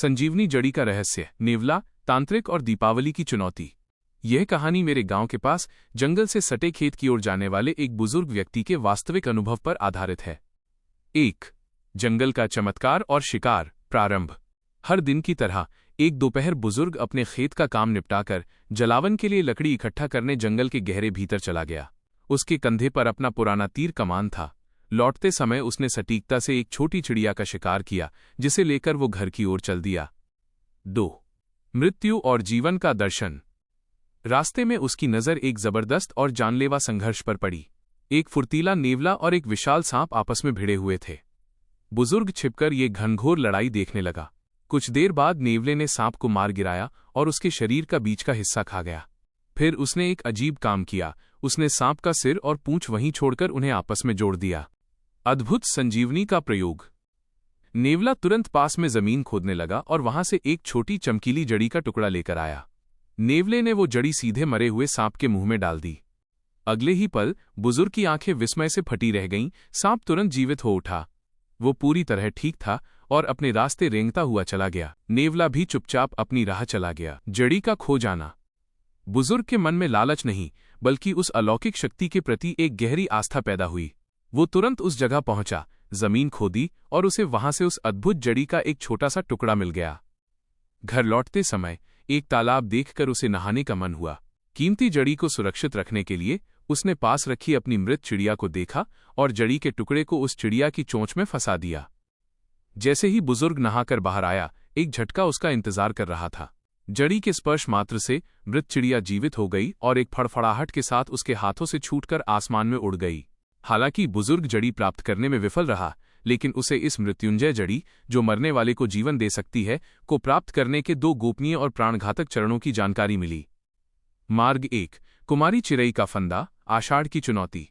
संजीवनी जड़ी का रहस्य, नेवला, तांत्रिक और दीपावली की चुनौती। यह कहानी मेरे गांव के पास जंगल से सटे खेत की ओर जाने वाले एक बुजुर्ग व्यक्ति के वास्तविक अनुभव पर आधारित है। 1. जंगल का चमत्कार और शिकार। प्रारंभ। हर दिन की तरह एक दोपहर बुजुर्ग अपने खेत का काम निपटाकर जलावन के लिए लकड़ी इकट्ठा करने जंगल के गहरे भीतर चला गया। उसके कंधे पर अपना पुराना तीर कमान था। लौटते समय उसने सटीकता से एक छोटी चिड़िया का शिकार किया, जिसे लेकर वो घर की ओर चल दिया। 2. मृत्यु और जीवन का दर्शन। रास्ते में उसकी नज़र एक जबरदस्त और जानलेवा संघर्ष पर पड़ी। एक फुर्तीला नेवला और एक विशाल सांप आपस में भिड़े हुए थे। बुजुर्ग छिपकर ये घनघोर लड़ाई देखने लगा। कुछ देर बाद नेवले ने सांप को मार गिराया और उसके शरीर का बीच का हिस्सा खा गया। फिर उसने एक अजीब काम किया, उसने सांप का सिर और पूंछ वहीं छोड़कर उन्हें आपस में जोड़ दिया। अद्भुत संजीवनी का प्रयोग। नेवला तुरंत पास में जमीन खोदने लगा और वहां से एक छोटी चमकीली जड़ी का टुकड़ा लेकर आया। नेवले ने वो जड़ी सीधे मरे हुए सांप के मुंह में डाल दी। अगले ही पल बुजुर्ग की आंखें विस्मय से फटी रह गईं। सांप तुरंत जीवित हो उठा। वो पूरी तरह ठीक था और अपने रास्ते रेंगता हुआ चला गया। नेवला भी चुपचाप अपनी राह चला गया। जड़ी का खो जाना। बुजुर्ग के मन में लालच नहीं, बल्कि उस अलौकिक शक्ति के प्रति एक गहरी आस्था पैदा हुई। वो तुरंत उस जगह पहुंचा, जमीन खोदी और उसे वहां से उस अद्भुत जड़ी का एक छोटा सा टुकड़ा मिल गया। घर लौटते समय एक तालाब देखकर उसे नहाने का मन हुआ। कीमती जड़ी को सुरक्षित रखने के लिए उसने पास रखी अपनी मृत चिड़िया को देखा और जड़ी के टुकड़े को उस चिड़िया की चोंच में फंसा दिया। जैसे ही बुजुर्ग नहाकर बाहर आया, एक झटका उसका इंतजार कर रहा था। जड़ी के स्पर्श मात्र से मृत चिड़िया जीवित हो गई और एक फड़फड़ाहट के साथ उसके हाथों से छूटकर आसमान में उड़ गई। हालांकि बुजुर्ग जड़ी प्राप्त करने में विफल रहा, लेकिन उसे इस मृत्युंजय जड़ी, जो मरने वाले को जीवन दे सकती है, को प्राप्त करने के 2 गोपनीय और प्राणघातक चरणों की जानकारी मिली। मार्ग 1। कुमारी चिरई का फंदा, आषाढ़ की चुनौती।